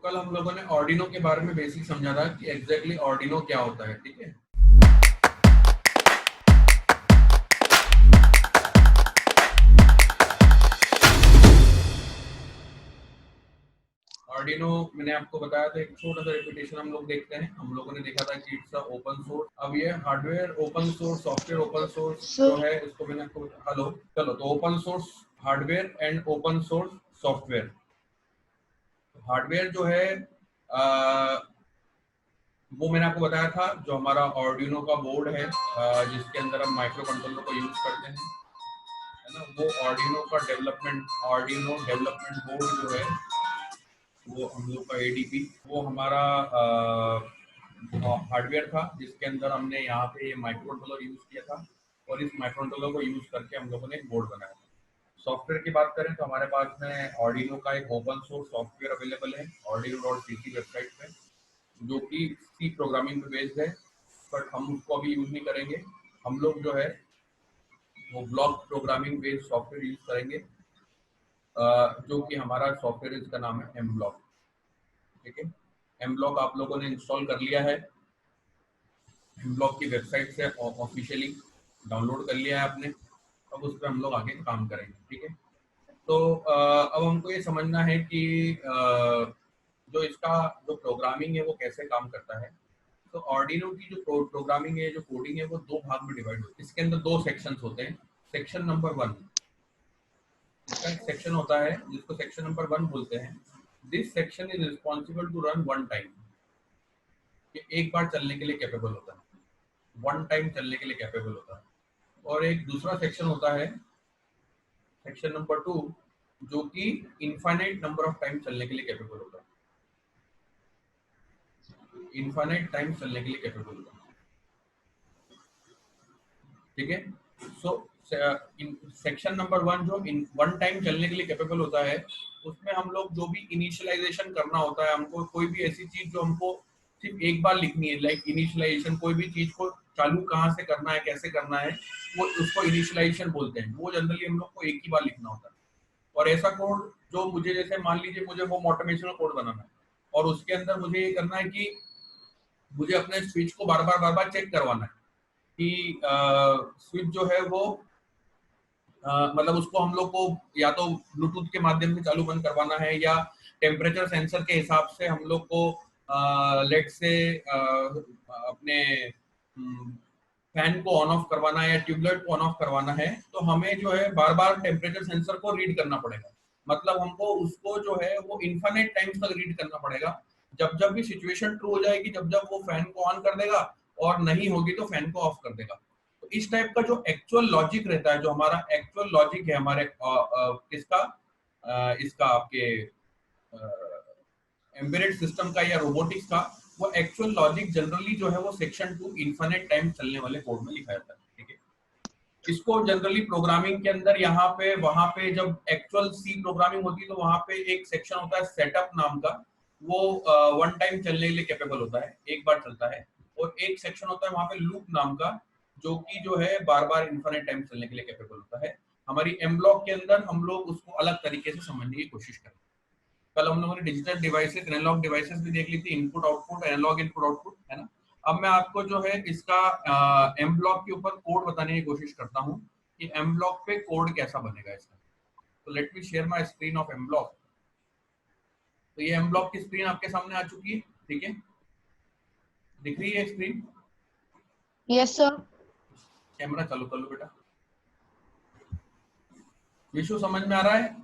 कल हम लोगों ने ऑर्डिनो के बारे में बेसिक समझा था कि एग्जैक्टली ऑर्डिनो क्या होता है, ठीक है। ऑर्डिनो मैंने आपको बताया था, एक छोटा सा रिपीटेशन हम लोग देखते हैं। हम लोगों ने देखा था कि इट्स अ ओपन सोर्स। अब ये hardware open source, software open source जो है, इसको मैंने आपको हेलो चलो तो open source hardware and open source software. Hardware जो है वो मैंने आपको बताया था, जो हमारा ऑर्डिनो का बोर्ड है जिसके अंदर हम माइक्रो कंट्रोलर को यूज करते हैं, है ना। वो ऑर्डिनो डेवलपमेंट बोर्ड जो है, वो हम लोग का एडीपी, वो हमारा हार्डवेयर था जिसके अंदर हमने यहाँ पे ये माइक्रो कंट्रोलर यूज किया था, और इस माइक्रो कंट्रोलर को यूज करके हम लोगों ने एक बोर्ड बनाया था। सॉफ्टवेयर की बात करें तो हमारे पास में ऑर्डिनो का एक ओपन सोर्स सॉफ्टवेयर अवेलेबल है ordino.cc वेबसाइट पे, जो कि सी प्रोग्रामिंग पे बेस्ड है, बट हम उसको अभी यूज नहीं करेंगे। हम लोग जो है वो block programming based software use करेंगे, जो कि हमारा सॉफ्टवेयर इसका नाम है एम ब्लॉक, ठीक है। एम ब्लॉक आप लोगों ने इंस्टॉल कर लिया है, एम ब्लॉक की वेबसाइट से ऑफिशियली डाउनलोड कर लिया है आपने। अब उस पर हम लोग आगे काम करेंगे, ठीक है। तो अब हमको ये समझना है कि जो इसका जो प्रोग्रामिंग है वो कैसे काम करता है। तो ऑर्डिनो की जो प्रोग्रामिंग है, जो कोडिंग है, वो दो भाग में डिवाइड होती है। इसके अंदर दो सेक्शंस होते हैं। सेक्शन नंबर 1, इसका एक सेक्शन होता है जिसको सेक्शन नंबर 1 बोलते हैं। This section is responsible to run one time, ये एक बार चलने के लिए कैपेबल होता है, वन टाइम चलने के लिए कैपेबल होता है। और एक दूसरा सेक्शन होता है, सेक्शन नंबर 2, जो कि इनफाइनाइट नंबर ऑफ टाइम चलने के लिए कैपेबल होता है, इनफाइनाइट टाइम चलने के लिए कैपेबल होता है, ठीक है। सो सेक्शन नंबर 1 जो वन टाइम चलने के लिए कैपेबल होता है, उसमें हम लोग जो भी इनिशियलाइजेशन करना होता है, हमको कोई भी ऐसी चीज जो हमको सिर्फ एक बार लिखनी है, लाइक इनिशियलाइजेशन, कोई भी चीज को चालू कहाँ से करना है, कैसे करना है, वो उसको इनिशियलाइजेशन बोलते हैं। वो जनरली हम लोग को एक ही बार लिखना होता है। और ऐसा कोड जो मुझे, जैसे मान लीजिए मुझे होम ऑटोमेशन कोड बनाना है, और उसके अंदर मुझे ये करना है कि मुझे अपने स्विच को बार बार चेक करवाना है कि स्विच जो है वो मतलब उसको हम लोग को या तो ब्लूटूथ के माध्यम से चालू बंद करवाना है, या टेम्परेचर सेंसर के हिसाब से हम लोग को लेट से अपने फैन को ऑन ऑफ करवाना है या ट्यूबलाइट को ऑन ऑफ करवाना है। तो हमें जो है बार बार टेम्परेचर सेंसर को रीड करना पड़ेगा। मतलब हमको उसको जो है वो इन्फिनिट टाइम्स तक रीड करना पड़ेगा। जब जब भी सिचुएशन ट्रू हो जाएगी, जब जब वो फैन को ऑन कर देगा, और नहीं होगी तो फैन को ऑफ कर देगा। तो इस टाइप का जो एक्चुअल लॉजिक रहता है, जो हमारा एक्चुअल लॉजिक है हमारे किसका, इसका आपके एम्बेडेड सिस्टम का या रोबोटिक्स का, वो एक्चुअल लॉजिक जनरली जो है वो सेक्शन 2 इनफिनिट टाइम चलने वाले कोड में लिखा जाता है, ठीक है। इसको जनरली प्रोग्रामिंग के अंदर यहाँ पे वहां पे जब एक्चुअल सी प्रोग्रामिंग होती है तो वहां पे एक सेक्शन होता है सेटअप नाम का, वो वन टाइम चलने के लिए कैपेबल होता है, एक बार चलता है। और एक सेक्शन होता है वहां पे लूप नाम का, जो कि जो है बार बार इन्फिनिट टाइम चलने के लिए कैपेबल होता है। हमारी एम ब्लॉक के अंदर हम लोग उसको अलग तरीके से समझने की कोशिश करें। कल हम लोगों ने डिजिटल डिवाइसेस, एनालॉग डिवाइसेस भी देख ली थी, input output, analog input output, है ना। अब मैं आपको जो है इसका एम ब्लॉक के ऊपर कोड बताने की कोशिश करता हूँ कि एम ब्लॉक पे कोड कैसा बनेगा इसका। तो let me share my screen of M block. तो ये एम ब्लॉक की स्क्रीन आपके सामने आ चुकी है, ठीक है, दिख रही है स्क्रीन? Yes sir. कैमरा चालू कर लो बेटा। विशु समझ में आ रहा है?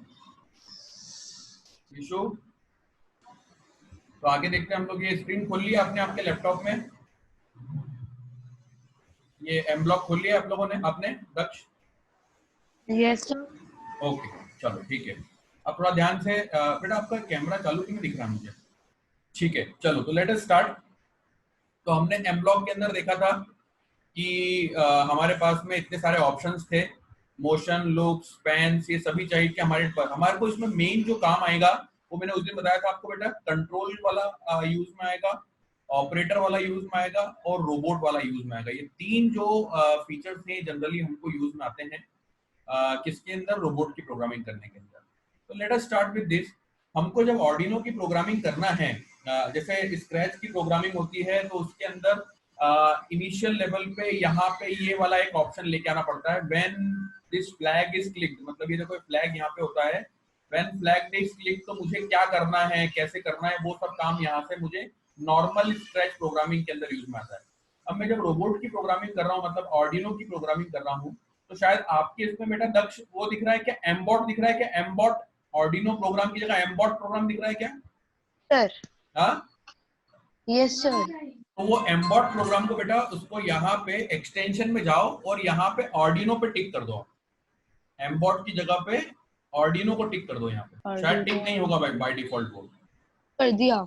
विशु, तो आगे देखते हैं हम लोग। ये स्क्रीन खोल लिया आपने आपके लैपटॉप में, ये एम ब्लॉक खोल लिया आप लोगों ने, आपने दक्ष? Yes sir. ओके, चलो ठीक है। अब थोड़ा ध्यान से बेटा, आपका कैमरा चालू क्यों नहीं दिख रहा मुझे? ठीक है, चलो तो लेट अस स्टार्ट। तो हमने एम ब्लॉक के अंदर देखा था कि हमारे पास में इतने सारे ऑप्शंस थे, मोशन, लुक्स, पैन्स, ये सभी चाहिए कि हमारे को इसमें मेन जो काम आएगा वो मैंने उस दिन बताया था आपको बेटा, कंट्रोल वाला यूज में आएगा, ऑपरेटर वाला यूज में आएगा, और रोबोट वाला यूज में आएगा। ये तीन जो फीचर्स हैं जनरली हमको यूज में आते हैं किसके अंदर, रोबोट की प्रोग्रामिंग करने के अंदर। तो let us start with this. हमको जब ऑर्डिनो की प्रोग्रामिंग करना है, जैसे स्क्रैच की प्रोग्रामिंग होती है तो उसके अंदर इनिशियल लेवल पे यहाँ पे ये वाला एक ऑप्शन लेके आना पड़ता है, when this flag is clicked, मतलब ये देखो फ्लैग यहाँ पे होता है, व्हेन फ्लैग इज क्लिक, तो मुझे क्या करना है, कैसे करना है, वो सब काम यहाँ से मुझे नॉर्मल स्क्रैच प्रोग्रामिंग के अंदर यूज में आता है। अब मैं जब रोबोट की प्रोग्रामिंग कर रहा हूँ, मतलब ऑर्डिनो की प्रोग्रामिंग कर रहा हूँ, तो शायद आपके इसमें बेटा दक्ष वो दिख रहा है क्या, एमबॉट दिख रहा है क्या, एमबॉट ऑर्डिनो प्रोग्राम की जगह एमबॉट प्रोग्राम दिख रहा है क्या? सर। हाँ, यस सर। तो वो एमबॉट प्रोग्राम को बेटा उसको यहाँ पे एक्सटेंशन में जाओ और यहाँ पे ऑर्डिनो पे टिक कर दो, एमबॉट की जगह पे ऑर्डिनो को टिक कर दो यहाँ पे, शायद टिक नहीं होगा बाय डिफॉल्ट वो। कर दिया।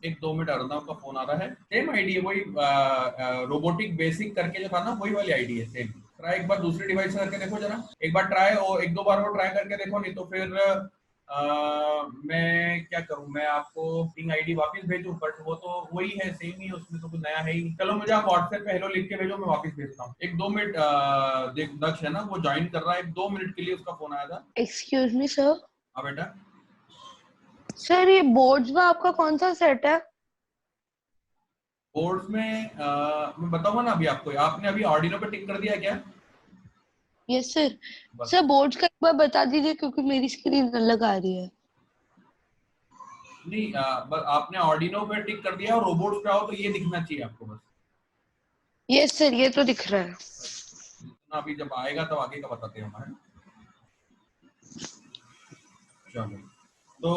एक 2 मिनट, अर्नव का फोन आ रहा है। सेम आईडी है वही, रोबोटिक बेसिक करके जो था ना वही वाली आईडी है सेम। ट्राई एक बार दूसरी डिवाइस से करके देखो जरा, एक बार ट्राई और एक दो बार वो ट्राई करके देखो, नहीं तो फिर मैं क्या करूं, मैं आपको पिंग आईडी वापस भेजूं, बट वो तो वही है, सेम ही, उसमें तो कुछ नया है ही। चलो मुझे आप व्हाट्सएप पे हेलो लिख के भेजो, मैं वापस भेजता हूँ। एक 2 मिनट, देख दक्ष है ना वो ज्वाइन कर रहा है, एक 2 मिनट के लिए उसका फोन आया था। Excuse me sir. हाँ बेटा। सर ये बोर्ड्स में आपका कौन सा सेट है? बोर्ड्स में मैं बताऊंगा ना अभी आपको, आपने अभी ऑर्डिनो पे टिक कर दिया क्या? Yes sir. बस सर बोर्ड्स का एक बार बता दीजिए क्योंकि मेरी स्क्रीन अलग आ रही है। नहीं, बस आपने ऑर्डिनो पे टिक कर दिया और रोबोट्स पे आओ तो ये दिखना चाहिए आपको बस। यस सर, ये तो दिख रहा है। इतना अभी जब आएगा तब आगे का बताते हैं हमारे। चलो, तो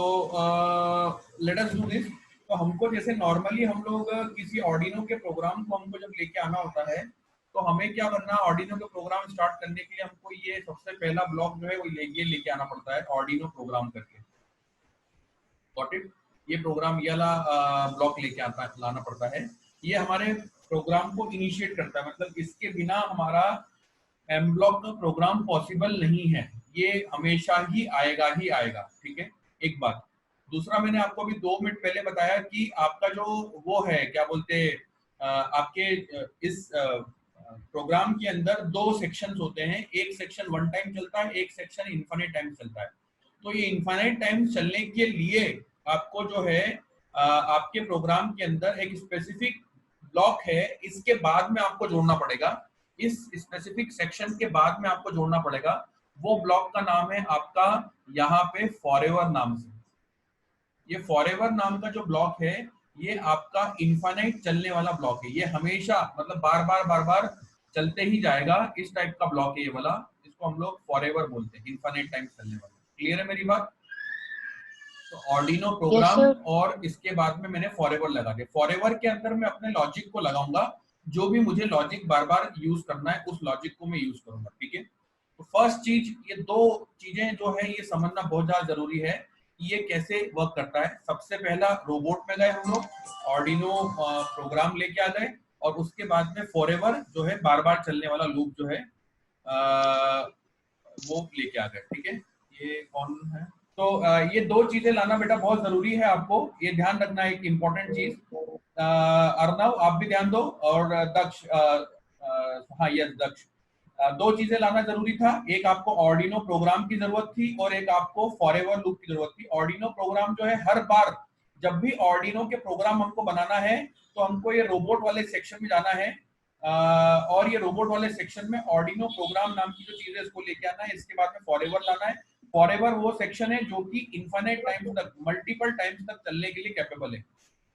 लेट अस डू दिस। तो हमको जैसे नॉर्मली हम लोग किसी ऑर्डिनो के प्रोग्राम को हमको जब लेके आना होता है, तो हमें क्या करना है, ऑर्डिनो के प्रोग्राम स्टार्ट करने के लिए हमको ये सबसे पहला ब्लॉक जो है वो ये लेके आना पड़ता है, ऑर्डिनो प्रोग्राम करके। Got it? ये प्रोग्राम ये वाला ब्लॉक लेके लाना पड़ता है। ये हमारे प्रोग्राम को इनिशिएट करता है, मतलब इसके बिना हमारा एम ब्लॉक का प्रोग्राम पॉसिबल नहीं है, ये हमेशा ही आएगा, ठीक है, एक बात। दूसरा, मैंने आपको अभी 2 मिनट पहले बताया कि आपका जो वो है क्या बोलते आपके इस प्रोग्राम के अंदर 2 सेक्शंस होते हैं, एक सेक्शन 1 टाइम चलता है, एक सेक्शन इनफाइनाइट टाइम चलता है। तो ये इनफाइनाइट टाइम चलने के लिए आपको जो है आपके प्रोग्राम के अंदर एक स्पेसिफिक ब्लॉक है, इसके बाद में आपको जोड़ना पड़ेगा, इस स्पेसिफिक सेक्शन के बाद में आपको जोड़ना पड़ेगा। वो ब्लॉक का नाम है आपका यहाँ पे फॉरएवर नाम से। ये फॉरएवर नाम का जो ब्लॉक है ये आपका इनफाइनाइट चलने वाला ब्लॉक है, ये हमेशा मतलब बार बार चलते ही जाएगा, इस टाइप का ब्लॉक है ये वाला, इसको हम लोग फॉरएवर बोलते हैं, इनफाइनाइट टाइम चलने वाला। क्लियर है मेरी बात? तो ऑर्डिनो यस प्रोग्राम सर। और इसके बाद में मैंने फॉरएवर लगा दिया, फॉरएवर के अंदर मैं अपने लॉजिक को लगाऊंगा, जो भी मुझे लॉजिक बार बार यूज करना है उस लॉजिक को मैं यूज करूंगा, ठीक है। तो फर्स्ट चीज, ये 2 चीजें जो है ये समझना बहुत ज्यादा जरूरी है कि ये कैसे वर्क करता है। सबसे पहला रोबोट में गए हम लोग, ऑर्डिनो प्रोग्राम लेके आ गए, और उसके बाद में फॉरएवर जो है बार बार चलने वाला लूप जो है वो लेके आ गए, ठीक है। ये कौन है? तो ये 2 चीजें लाना बेटा बहुत जरूरी है, आपको ये ध्यान रखना है, एक इम्पोर्टेंट चीज। अर्नव आप भी ध्यान दो, और दक्ष, हाँ यस दक्ष, 2 चीजें लाना जरूरी था, एक आपको ऑर्डिनो प्रोग्राम की जरूरत थी और एक आपको फॉरएवर लूप की जरूरत थी। ऑर्डिनो प्रोग्राम जो है हर बार जब भी ऑर्डिनो के प्रोग्राम हमको बनाना है तो हमको ये रोबोट वाले सेक्शन में जाना है, और ये रोबोट वाले सेक्शन में ऑर्डिनो प्रोग्राम नाम की जो चीज है इसको लेके आना है, इसके बाद में फॉरएवर लाना है। फॉरएवर वो सेक्शन है जो कि इनफाइनाइट टाइम्स तक, मल्टीपल टाइम्स तक चलने के लिए कैपेबल है।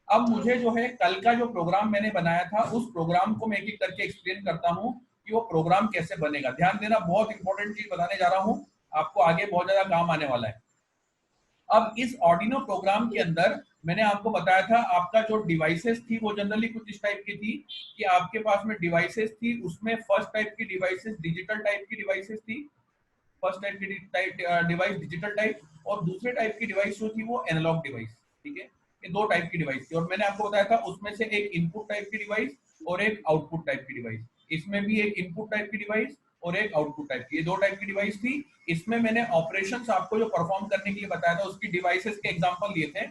अब मुझे जो है कल का जो प्रोग्राम मैंने बनाया था उस प्रोग्राम को मैं एक एक करके एक्सप्लेन करता हूँ कि वो प्रोग्राम कैसे बनेगा। ध्यान देना, बहुत इंपॉर्टेंट चीज बताने जा रहा हूँ, आपको आगे बहुत ज्यादा काम आने वाला है। अब इस ऑर्डिनो प्रोग्राम के अंदर मैंने आपको बताया था आपका जो डिवाइसेस थी वो जनरली कुछ इस टाइप की थी कि आपके पास में डिवाइसेस थी, उसमें फर्स्ट टाइप की डिवाइसेस डिजिटल टाइप की डिवाइसेस थी, फर्स्ट टाइप की डिवाइस डिजिटल टाइप, और दूसरे टाइप की डिवाइस जो थी वो एनालॉग डिवाइस, ठीक है। ये 2 टाइप की डिवाइस थी और मैंने आपको बताया था उसमें से एक इनपुट टाइप की डिवाइस और एक आउटपुट टाइप की डिवाइस, इसमें भी एक इनपुट टाइप की डिवाइस और एक आउटपुट टाइप की, ये 2 टाइप की डिवाइस थी। इसमें मैंने ऑपरेशंस आपको जो परफॉर्म करने के लिए बताया था उसकी डिवाइसेस के एग्जांपल दिए थे।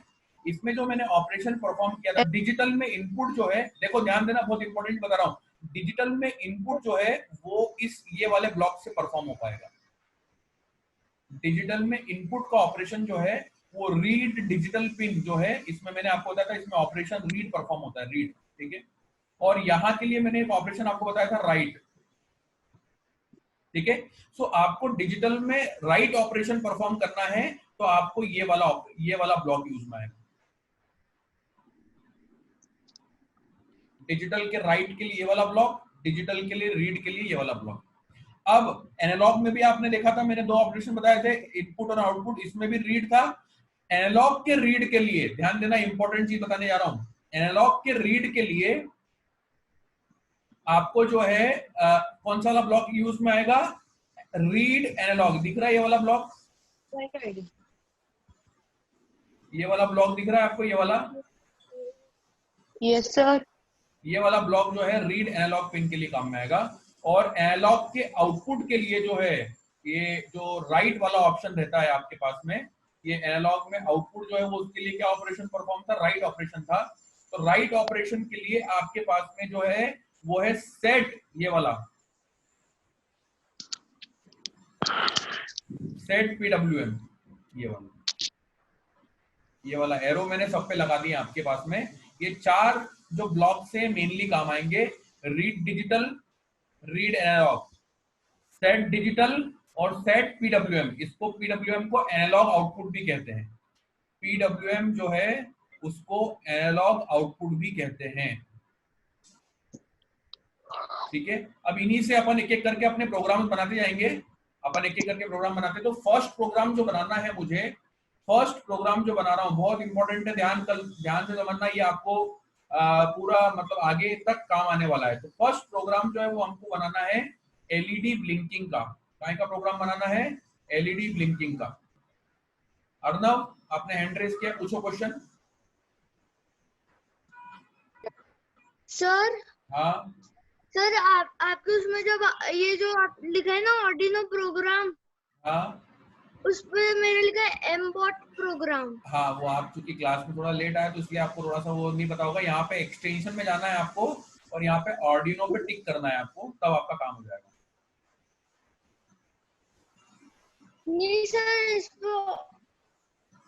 इसमें जो मैंने ऑपरेशन परफॉर्म किया था, डिजिटल में इनपुट जो है, देखो ध्यान देना, बहुत इंपॉर्टेंट बता रहा हूँ, डिजिटल में इनपुट जो है वो इस ये वाले ब्लॉक से परफॉर्म हो पाएगा। डिजिटल में इनपुट का ऑपरेशन जो है वो रीड डिजिटल पिन जो है, इसमें मैंने आपको बताया था इसमें ऑपरेशन रीड परफॉर्म होता है, रीड, ठीक है। और यहाँ के लिए मैंने एक ऑपरेशन आपको बताया था राइट, ठीक है। सो आपको डिजिटल में राइट ऑपरेशन परफॉर्म करना है तो आपको ये वाला ब्लॉक यूज में आएगा। डिजिटल के राइट के लिए ये वाला ब्लॉक, डिजिटल के लिए रीड के लिए ये वाला ब्लॉक। अब एनालॉग में भी आपने देखा था, मैंने दो ऑपरेशन बताए थे, इनपुट और आउटपुट, इसमें भी रीड था। एनालॉग के रीड के लिए ध्यान देना, इंपॉर्टेंट चीज बताने जा रहा हूं। एनालॉग के रीड के लिए आपको जो है कौन सा वाला ब्लॉक यूज में आएगा? रीड एनालॉग, दिख रहा है ये वाला ब्लॉक? ये वाला ब्लॉक दिख रहा है आपको, ये वाला? Yes sir. ये वाला ब्लॉक जो है रीड एनालॉग पिन के लिए काम में आएगा। और एनालॉग के आउटपुट के लिए जो है, ये जो राइट वाला ऑप्शन रहता है आपके पास में, ये एनालॉग में आउटपुट जो है वो उसके लिए क्या ऑपरेशन परफॉर्म था? राइट ऑपरेशन था। तो राइट ऑपरेशन के लिए आपके पास में जो है वो है सेट, ये वाला सेट पीडब्ल्यूएम, ये वाला एरो मैंने सब पे लगा दिया आपके पास में। ये चार जो ब्लॉक से मेनली काम आएंगे, read digital, read analog, set digital और सेट पीडब्ल्यूएम। इसको पीडब्ल्यूएम को एनालॉग आउटपुट भी कहते हैं। पीडब्ल्यूएम जो है उसको एनालॉग आउटपुट भी कहते हैं, ठीक है। अब इन्हीं से अपन एक एक करके अपने प्रोग्राम बनाते जाएंगे। अपन एक एक करके प्रोग्राम बनाते, तो फर्स्ट प्रोग्राम जो बनाना है मुझे, फर्स्ट प्रोग्राम जो बना रहा हूं बहुत इंपॉर्टेंट है, ध्यान से समझना, ये आपको पूरा मतलब आगे तक काम आने वाला है। तो फर्स्ट प्रोग्राम जो है वो हमको बनाना है एलईडी ब्लिंकिंग का। काय का प्रोग्राम बनाना है? एलईडी ब्लिंकिंग का। अर्नव आपने हैंड रेज किया, पूछो क्वेश्चन। सर हाँ सर आपके उसमें जब ये जो आप लिखा है ना आर्डिनो प्रोग्राम, हाँ उस पे मेरे लिखा है एम्बॉट प्रोग्राम। हाँ, वो आप चूंकि क्लास में थोड़ा लेट आया तो इसलिए आपको थोड़ा सा वो नहीं पता होगा। यहाँ पे एक्सटेंशन में जाना है आपको और यहाँ पे ऑर्डिनो पे टिक करना है आपको, तब आपका काम हो जाएगा। नहीं सर, इसको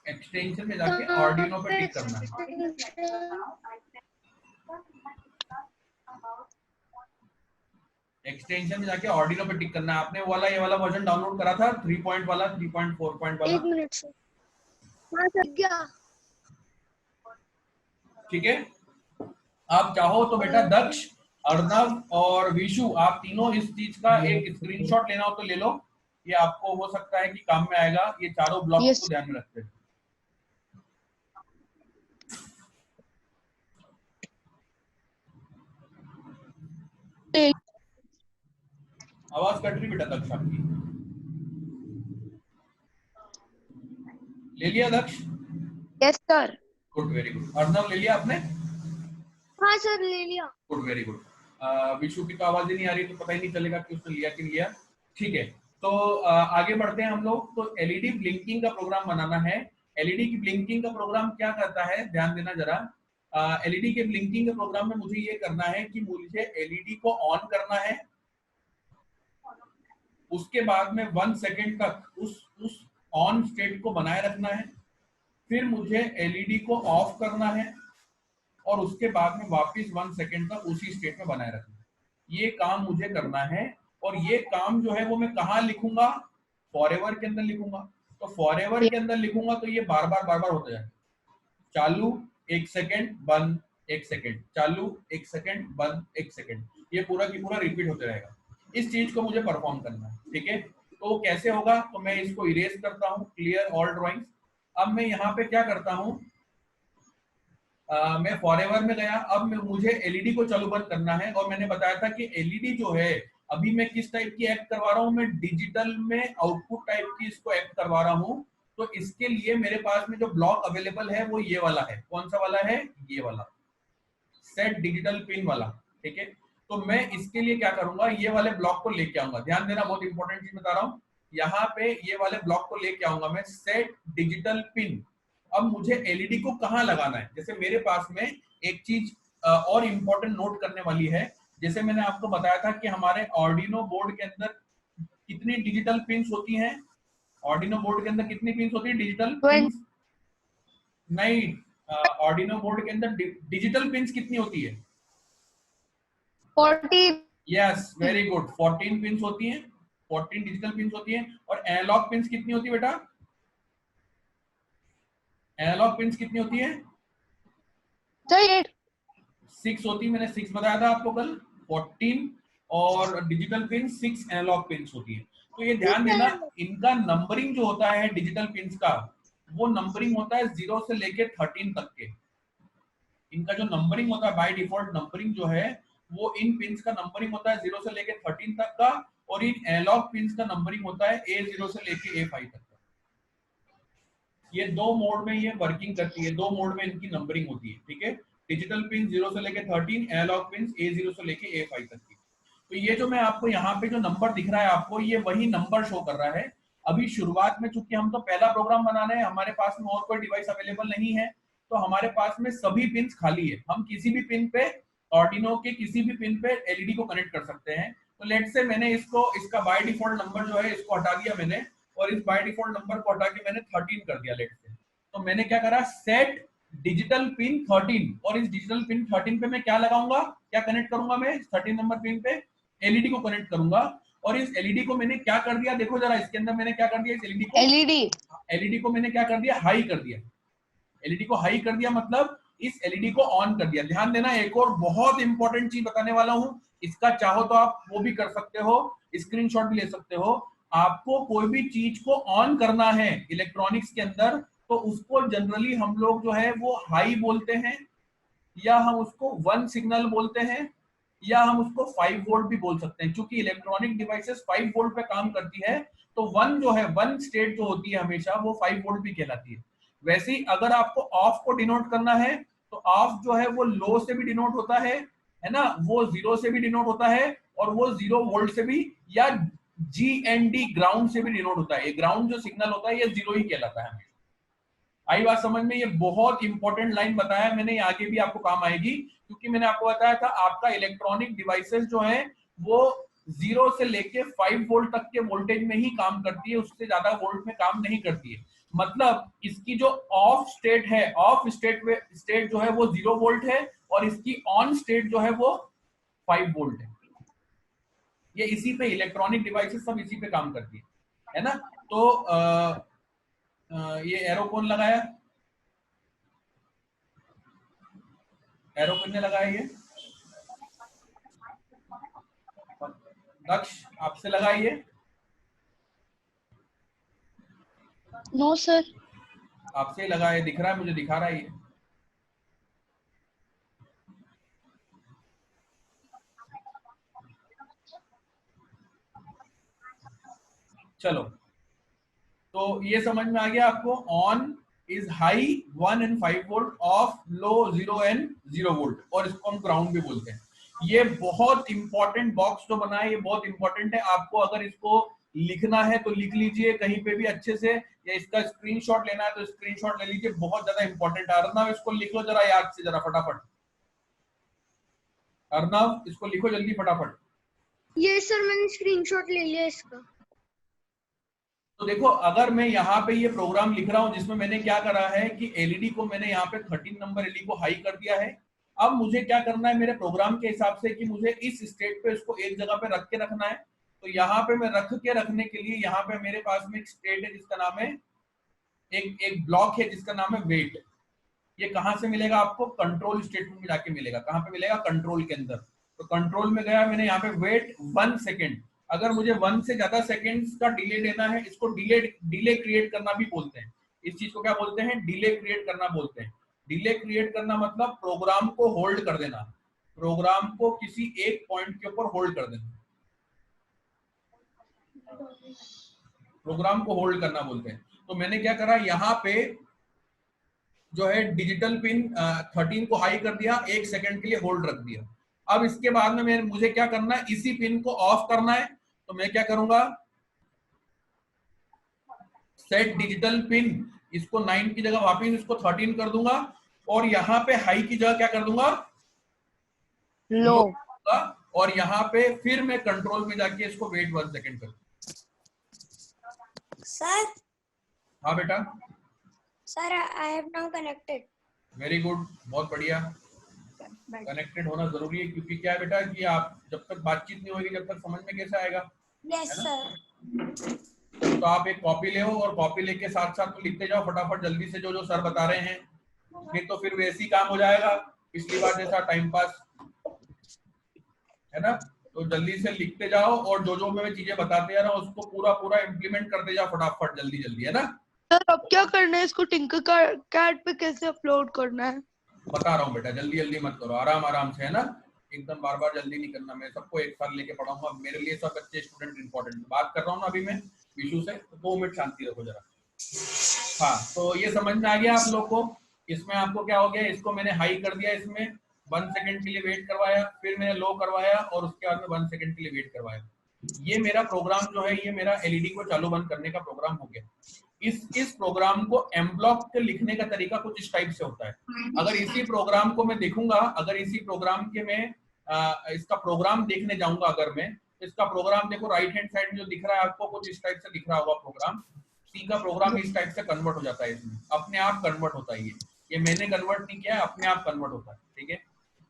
एक्सटेंशन में जाके ऑर्डिनो पे टिक करना है। एक्सटेंशन में जाके ऑर्डिनो पे टिक करना है। आपने वाला ये वाला वर्जन डाउनलोड करा था 3 पॉइंट वाला, 3.4 पॉइंट वाला? 1 मिनट सर। हाँ सर, क्या? ठीक है। आप चाहो तो बेटा दक्ष, अर्नव और विशु, आप तीनों इस चीज का एक स्क्रीनशॉट लेना हो तो ले लो। ये आपको हो सकता है कि काम में आएगा। ये चारों ब्लॉक्स को ध्यान में रखते हैं। आवाज कट रही बेटा दक्ष आपकी। ले लिया Daksh? Yes sir. Good, very good. Arnav ले लिया आपने? हाँ सर, ले लिया। Good, very good. विशु की तो आवाज ही नहीं आ रही, तो पता ही नहीं चलेगा कि उसने लिया कि नहीं लिया। ठीक है, तो आगे बढ़ते हैं हम लोग। तो एलईडी ब्लिंकिंग का प्रोग्राम बनाना है। एलईडी की ब्लिंकिंग का प्रोग्राम क्या करता है, ध्यान देना जरा। एलईडी के ब्लिंकिंग के प्रोग्राम में मुझे ये करना है कि मुझे एलईडी को ऑन करना है, उसके बाद में 1 सेकेंड तक उस ऑन स्टेट को बनाए रखना है, फिर मुझे एलईडी को ऑफ करना है और उसके बाद में वापस 1 सेकेंड तक उसी स्टेट में बनाए रखना है। ये काम मुझे करना है। और ये काम जो है वो मैं कहाँ लिखूंगा? फॉरएवर के अंदर लिखूंगा। तो फॉरएवर के अंदर लिखूंगा तो ये बार बार होता जाएगा। चालू 1 सेकेंड, बंद 1 सेकेंड, चालू 1 सेकेंड, बंद 1 सेकेंड, ये पूरा की पूरा रिपीट होते रहेगा। इस चीज को मुझे परफॉर्म करना है, ठीक है। तो कैसे होगा? तो मैं इसको इरेज करता हूँ, क्लियर ऑल ड्रॉइंग्स। अब मैं यहाँ पे क्या करता हूँ, मैं फॉरएवर में गया। अब मुझे एलईडी को चालू बंद करना है और मैंने बताया था कि एलईडी जो है अभी मैं किस टाइप की एक्ट करवा रहा हूँ, मैं डिजिटल में आउटपुट टाइप की इसको एक्ट करवा रहा हूँ। तो इसके लिए मेरे पास में जो ब्लॉक अवेलेबल है वो ये वाला है। कौन सा वाला है? ये वाला, सेट डिजिटल पिन वाला, ठीक है। तो मैं इसके लिए क्या करूंगा, ये वाले ब्लॉक को लेके आऊंगा। ध्यान देना, बहुत इंपॉर्टेंट चीज बता रहा हूँ। यहाँ पे ये वाले ब्लॉक को लेके आऊंगा मैं, सेट डिजिटल पिन। अब मुझे एलईडी को कहाँ लगाना है? जैसे मेरे पास में एक चीज और इंपॉर्टेंट नोट करने वाली है। जैसे मैंने आपको बताया था कि हमारे ऑर्डिनो बोर्ड के अंदर कितनी डिजिटल पिन्स होती हैं? ऑर्डिनो बोर्ड के अंदर कितनी पिन्स होती है डिजिटल पिन्स? नहीं, ऑर्डिनो बोर्ड के अंदर डिजिटल पिंस कितनी होती है? 40। यस, वेरी गुड, 14 पिंस होती हैं, 14 डिजिटल पिंस होती हैं। और एनालॉग पिंस कितनी होती है बेटा? एनालॉग पिंस कितनी होती है? सर 8। 6 होती है, मैंने 6 बताया था आपको कल, 14। और डिजिटल पिन 6 एनालॉग पिंस होती है। तो ये ध्यान देना, इनका नंबरिंग जो होता है डिजिटल पिंस का, वो नंबरिंग होता है 0 से लेके 13 तक के। इनका जो नंबरिंग होता है बाय डिफॉल्ट नंबरिंग जो है वो इन पिंस का नंबरिंग होता है 0 से लेके 13 तक का, और इन एनालॉग पिंस का नंबरिंग होता है A0 से लेके A5 तक का। ये दो मोड में ये वर्किंग करती है, दो मोड में इनकी नंबरिंग होती है, ठीक है। डिजिटल पिन 0 से लेके 13, एनालॉग पिन A0 से लेके A5 तक की। तो ये जो मैं आपको यहाँ पे जो नंबर दिख रहा है आपको, ये वही नंबर शो कर रहा है। अभी शुरुआत में चूंकि हम तो पहला प्रोग्राम बना रहे हैं, हमारे पास में और कोई डिवाइस अवेलेबल नहीं है, तो हमारे पास में सभी पिन खाली है। हम किसी भी पिन पे, ऑर्डिनो के किसी भी पिन पे एलईडी को कनेक्ट कर सकते हैं। तो लेट से मैंने इसका बाय डिफॉल्ट नंबर जो है इसको हटा दिया मैंने, और इस बाय डिफॉल्ट नंबर को हटा के मैंने 13 कर दिया लेट से। तो मैंने क्या करा, सेट डिजिटल पिन 13, और इस डिजिटल पिन 13 पे मैं क्या लगाऊंगा, क्या कनेक्ट करूंगा मैं 13 नंबर पिन पे? एलईडी को कनेक्ट करूंगा। और इस एलईडी को मैंने क्या कर दिया, देखो जरा इसके अंदर मैंने क्या कर दिया, इस एलईडी को मैंने क्या कर दिया, हाई कर दिया। एलईडी को हाई कर दिया मतलब इस एलईडी को ऑन कर दिया। ध्यान देना, एक और बहुत इंपॉर्टेंट चीज बताने वाला हूं, इसका चाहो तो आप वो भी कर सकते हो, स्क्रीनशॉट भी ले सकते हो। आपको कोई भी चीज को ऑन करना है इलेक्ट्रॉनिक्स के अंदर, तो उसको जनरली हम लोग जो है वो हाई बोलते हैं, या हम उसको 1 सिग्नल बोलते हैं, या हम उसको 5 वोल्ट भी बोल सकते हैं। क्योंकि इलेक्ट्रॉनिक डिवाइसेस 5 वोल्ट पे काम करती है, तो 1 जो है 1 स्टेट जो होती है हमेशा वो 5 वोल्ट भी कहलाती है। वैसे ही अगर आपको ऑफ को डिनोट करना है, तो ऑफ जो है वो लो से भी डिनोट होता है ना, वो 0 से भी डिनोट होता है, और वो 0 वोल्ट से भी, या GND ग्राउंड से भी डिनोट होता है। ये ग्राउंड जो सिग्नल होता है ये 0 ही कहलाता है। आई बात समझ में? ये बहुत इंपॉर्टेंट लाइन बताया मैंने, ये आगे भी आपको काम आएगी, क्योंकि मैंने आपको बताया था आपका इलेक्ट्रॉनिक डिवाइसेस जो है वो 0 से लेके 5 वोल्ट तक के वोल्टेज में ही काम करती है, उससे ज्यादा वोल्ट में काम नहीं करती है। मतलब इसकी जो ऑफ स्टेट है, ऑफ स्टेट जो है वो 0 वोल्ट है, और इसकी ऑन स्टेट जो है वो 5 वोल्ट है। ये इसी पे इलेक्ट्रॉनिक डिवाइसेस सब इसी पे काम करती है ना। तो ये एरो कौन लगाया, एरो किसने लगाया? ये दक्ष आपसे लगाइए। No sir. आपसे ही लगाया, दिख रहा है मुझे, दिखा रहा है ये। चलो, तो ये समझ में आ गया आपको। On is high 1 and 5 volt, of low 0 and 0 volt, और इसको हम ग्राउंड भी बोलते हैं। ये बहुत इंपॉर्टेंट बॉक्स जो बना है ये बहुत इंपॉर्टेंट है। आपको अगर इसको लिखना है तो लिख लीजिए कहीं पे भी अच्छे से, या इसका स्क्रीनशॉट लेना है तो स्क्रीनशॉट ले लीजिए, बहुत ज्यादा इंपॉर्टेंट है। अर्नव इसको लिख लो जरा याद से, जरा फटाफट। अर्नव इसको लिखो जल्दी फटाफट। ये सर मैंने स्क्रीनशॉट ले लिया इसका। तो देखो, अगर मैं यहाँ पे ये प्रोग्राम लिख रहा हूँ जिसमें मैंने क्या करा है कि एलईडी को मैंने यहाँ पे 13 नंबर एलईडी को हाई कर दिया है। अब मुझे क्या करना है मेरे प्रोग्राम के हिसाब से कि मुझे इस स्टेट पे इसको एक जगह पे रख के रखना है। तो यहाँ पे मैं रखने के लिए यहाँ पे मेरे पास में एक स्टेट है जिसका नाम है, एक ब्लॉक है जिसका नाम है वेट। ये कहाँ से मिलेगा आपको? कंट्रोल स्टेटमेंट में जाके मिलेगा। कहाँ पे मिलेगा? कंट्रोल के अंदर। तो कंट्रोल में गया मैंने, यहाँ पे वेट 1 सेकेंड। अगर मुझे 1 से ज्यादा सेकेंड्स का डिले देना है, इसको डिले क्रिएट करना भी बोलते हैं। इस चीज को क्या बोलते हैं? डिले क्रिएट करना बोलते हैं। डिले क्रिएट करना मतलब प्रोग्राम को होल्ड कर देना, प्रोग्राम को किसी एक पॉइंट के ऊपर होल्ड कर देना, प्रोग्राम को होल्ड करना बोलते हैं। तो मैंने क्या करा, यहाँ पे जो है डिजिटल पिन 13 को हाई कर दिया, 1 सेकंड के लिए होल्ड रख दिया। अब इसके बाद में मुझे क्या करना है, इसी पिन को ऑफ करना है। तो मैं क्या करूंगा, सेट डिजिटल पिन, इसको 9 की जगह वापिस इसको 13 कर दूंगा, और यहाँ पे हाई की जगह क्या कर दूंगा, लो। और यहाँ पे फिर मैं कंट्रोल में जाके इसको वेट 1 सेकंड कर। सर हाँ बेटा। Sir, I have now connected. Very good, बहुत बढ़िया। कनेक्टेड होना जरूरी है, क्योंकि क्या है बेटा कि आप जब तक बातचीत नहीं होगी जब तक समझ में कैसे आएगा, Yes, है ना? sir. तो आप एक कॉपी ले और कॉपी लेके साथ साथ तो लिखते जाओ फटाफट जल्दी से जो जो सर बता रहे हैं, नहीं तो फिर वैसे ही काम हो जाएगा पिछली बार जैसा टाइम पास, है ना? तो जल्दी से लिखते जाओ और जो जो मैं चीजें बताते जा रहा हूँ उसको पूरा पूरा इम्प्लीमेंट करते जाओ फटाफट जल्दी जल्दी, है ना? सर अब क्या करना है, इसको टिंकरकैड पे कैसे अपलोड करना है? बता रहा हूँ बेटा, जल्दी जल्दी मत करो, आराम आराम से, है ना? एकदम बार बार जल्दी नहीं करना। मैं सबको एक साथ लेके पढ़ाऊंगा, मेरे लिए सब अच्छे स्टूडेंट इंपॉर्टेंट। बात कर रहा हूँ ना अभी मैं विशु से, तो 2 मिनट शांति रखो जरा। हाँ, तो ये समझ में आ गया आप लोग को? इसमें आपको क्या हो गया, इसको मैंने हाई कर दिया, इसमें 1 सेकंड के लिए वेट करवाया, फिर मैंने लो करवाया और उसके बाद में 1 सेकंड के लिए वेट करवाया। ये मेरा प्रोग्राम जो है, ये मेरा एलईडी को चालू बंद करने का प्रोग्राम हो गया। इस प्रोग्राम को एम ब्लॉक के लिखने का तरीका कुछ इस टाइप से होता है। अगर इसी प्रोग्राम को मैं देखूंगा, अगर इसी प्रोग्राम के मैं इसका प्रोग्राम देखने जाऊंगा, अगर मैं इसका प्रोग्राम देखो, राइट हैंड साइड में जो दिख रहा है आपको कुछ इस टाइप से दिख रहा होगा प्रोग्राम, सी का प्रोग्राम इस टाइप से कन्वर्ट हो जाता है, इसमें अपने आप कन्वर्ट होता है। ये मैंने कन्वर्ट नहीं किया है, अपने आप कन्वर्ट होता है, ठीक है?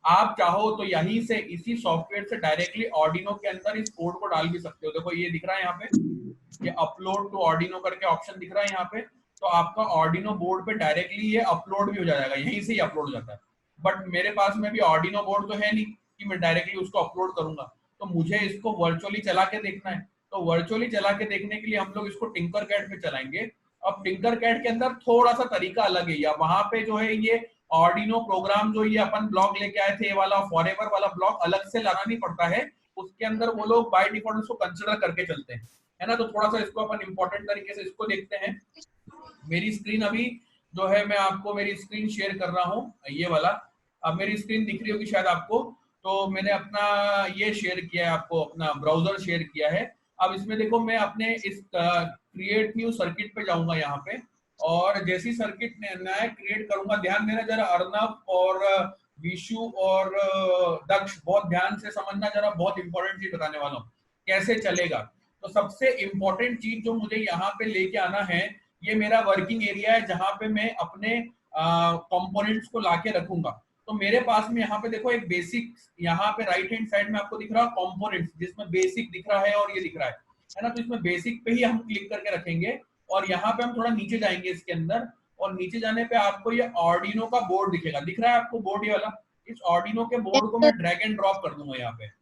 आप चाहो तो यहीं से इसी सॉफ्टवेयर से डायरेक्टली ऑर्डिनो के अंदर इस कोड को डाल भी सकते हो। देखो ये दिख रहा है यहाँ पे, ये अपलोड टू ऑर्डिनो करके ऑप्शन दिख रहा है यहाँ पे, तो आपका ऑर्डिनो बोर्ड पे डायरेक्टली ये अपलोड भी हो जाएगा, यहीं से ही अपलोड हो जाता है। बट मेरे पास में भी ऑर्डिनो बोर्ड तो है नहीं कि मैं डायरेक्टली उसको अपलोड करूंगा, तो मुझे इसको वर्चुअली चला के देखना है। तो वर्चुअली चला के देखने के लिए हम लोग इसको टिंकरकैड पे चलाएंगे। अब टिंकरकैड के अंदर थोड़ा सा तरीका अलग है, या वहां पे जो है ये ऑर्डिनो प्रोग्राम जो ये अपन ब्लॉक लेके आए थे, ये वाला फॉरएवर वाला ब्लॉक अलग से लाना नहीं पड़ता है, उसके अंदर वो लोग बाय डिफॉल्ट उसको कंसिडर करके चलते हैं, है ना? तो थोड़ा सा इसको अपन इंपॉर्टेंट तरीके से इसको देखते हैं। मेरी स्क्रीन अभी जो है, मैं आपको मेरी स्क्रीन शेयर कर रहा हूँ, ये वाला। अब मेरी स्क्रीन दिख रही होगी शायद आपको, तो मैंने अपना ये शेयर किया है, आपको अपना ब्राउजर शेयर किया है। अब इसमें देखो, मैं अपने इस क्रिएट न्यू सर्किट पे जाऊंगा यहाँ पे, और जैसी सर्किट नया क्रिएट करूंगा, ध्यान देना जरा, अर्नब और विशु और दक्ष बहुत ध्यान से समझना जरा, बहुत इंपॉर्टेंट चीज बताने वाला हूँ कैसे चलेगा। तो सबसे इंपॉर्टेंट चीज जो मुझे यहाँ पे लेके आना है, ये मेरा वर्किंग एरिया है जहां पे मैं अपने कंपोनेंट्स को लाके रखूंगा। तो मेरे पास में यहाँ पे देखो एक बेसिक, यहाँ पे राइट हैंड साइड में आपको दिख रहा है कंपोनेंट्स, जिसमें बेसिक दिख रहा है और ये दिख रहा है ना? तो इसमें बेसिक पे ही हम क्लिक करके रखेंगे, और यहाँ पे हम थोड़ा नीचे जाएंगे इसके अंदर, और नीचे जाने पे आपको ये ऑर्डिनो का बोर्ड दिखेगा। दिख रहा है आपको बोर्ड ये वाला? इस ऑर्डिनो के बोर्ड को मैं ड्रैग एंड ड्रॉप कर दूंगा यहाँ पे।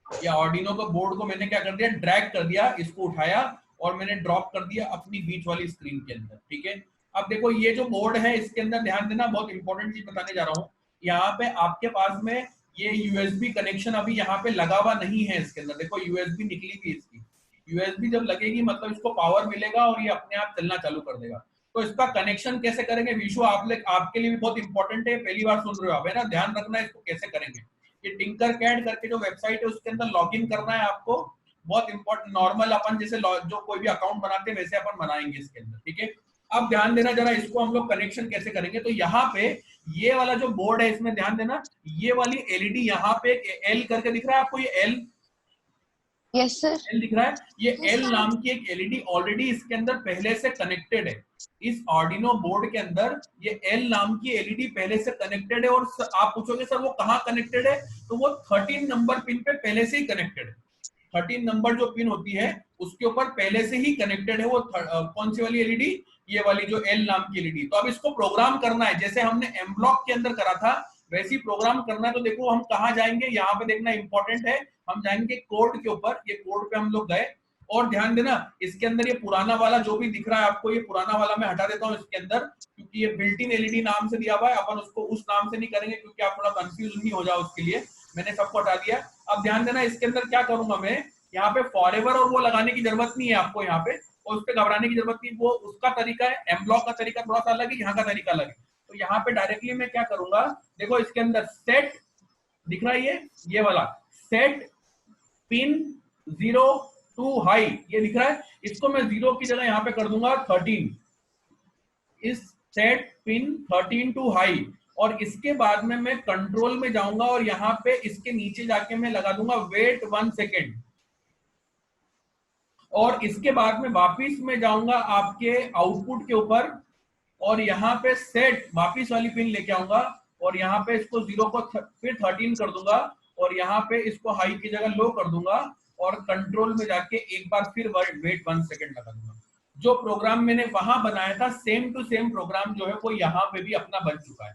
ये ऑर्डिनो का बोर्ड को मैंने क्या कर दिया, ड्रैग कर दिया, इसको उठाया और मैंने ड्रॉप कर दिया अपनी बीच वाली स्क्रीन के अंदर, ठीक है? अब देखो ये जो बोर्ड है, इसके अंदर ध्यान देना, बहुत इंपॉर्टेंट चीज बताने जा रहा हूँ। यहाँ पे आपके पास में ये यूएसबी कनेक्शन अभी यहाँ पे लगा हुआ नहीं है इसके अंदर। देखो यूएसबी निकली भी इसकी, यूएसबी जब लगेगी मतलब इसको पावर मिलेगा और ये अपने आप चलना चालू कर देगा। तो इसका कनेक्शन कैसे करेंगे विशु, आपके लिए भी बहुत इंपॉर्टेंट है, पहली बार सुन रहे हो आप, है ना? ध्यान रखना है इसको कैसे करेंगे। ये टिंकरकैड करके जो वेबसाइट है उसके अंदर लॉगिन करना है आपको, बहुत इंपॉर्टेंट। नॉर्मल अपन जैसे जो कोई भी अकाउंट बनाते हैं वैसे अपन बनाएंगे इसके अंदर, ठीक है? अब ध्यान देना जरा, इसको हम लोग कनेक्शन कैसे करेंगे। तो यहाँ पे ये वाला जो बोर्ड है, इसमें ध्यान देना, ये वाली एलईडी यहाँ पे एल करके दिख रहा है आपको, ये एल, यस सर, एल दिख रहा है। ये एल नाम की एक एलईडी ऑलरेडी इसके अंदर पहले से कनेक्टेड है। इस ऑर्डिनो बोर्ड के अंदर ये एल नाम की एलईडी पहले से कनेक्टेड है, और आप पूछोगे सर वो कहाँ कनेक्टेड है, तो वो 13 नंबर पिन पे पहले से ही कनेक्टेड है। 13 नंबर जो पिन होती है उसके ऊपर पहले से ही कनेक्टेड है वो कौन सी वाली एलईडी, ये वाली जो एल नाम की एलईडी। तो अब इसको प्रोग्राम करना है, जैसे हमने एम ब्लॉक के अंदर करा था वैसे ही प्रोग्राम करना है। तो देखो हम कहाँ जाएंगे, यहाँ पे देखना इंपॉर्टेंट है, हम जाएंगे कोड के ऊपर। ये कोड पे हम लोग गए, और ध्यान देना इसके अंदर ये पुराना वाला जो भी दिख रहा है आपको, ये पुराना वाला मैं हटा देता हूँ इसके अंदर, क्योंकि ये बिल्ट इन एलईडी नाम से दिया हुआ है, अपन उसको उस नाम से नहीं करेंगे क्योंकि आप थोड़ा कंफ्यूज नहीं हो जाओ, उसके लिए मैंने सबको हटा दिया। अब ध्यान देना इसके अंदर क्या करूंगा मैं, यहाँ पे फॉरएवर और वो लगाने की जरूरत नहीं है आपको यहाँ पे, और उस पर घबराने की जरूरत नहीं, वो उसका तरीका है। एम ब्लॉक का तरीका थोड़ा सा अलग है, यहाँ का तरीका अलग है। तो यहाँ पे डायरेक्टली मैं क्या करूंगा, देखो इसके अंदर सेट दिख रहा है, ये वाला सेट पिन 0 टू हाई, ये दिख रहा है, इसको मैं 0 की जगह यहाँ पे कर दूंगा 13, इस सेट पिन 13 टू हाई। और इसके बाद में मैं कंट्रोल में जाऊंगा और यहाँ पे इसके नीचे जाके मैं लगा दूंगा वेट 1 सेकेंड, और इसके बाद में वापिस मैं जाऊंगा आपके आउटपुट के ऊपर और यहाँ पे सेट वापिस वाली पिन लेके आऊंगा और यहाँ पे इसको 0 को फिर 13 कर दूंगा और यहाँ पे इसको हाई की जगह लो कर दूंगा और कंट्रोल में जाके एक बार फिर वेट 1 सेकेंड लगा दूंगा। जो प्रोग्राम मैंने वहां बनाया था सेम टू सेम प्रोग्राम जो है वो यहाँ पे भी अपना बन चुका है।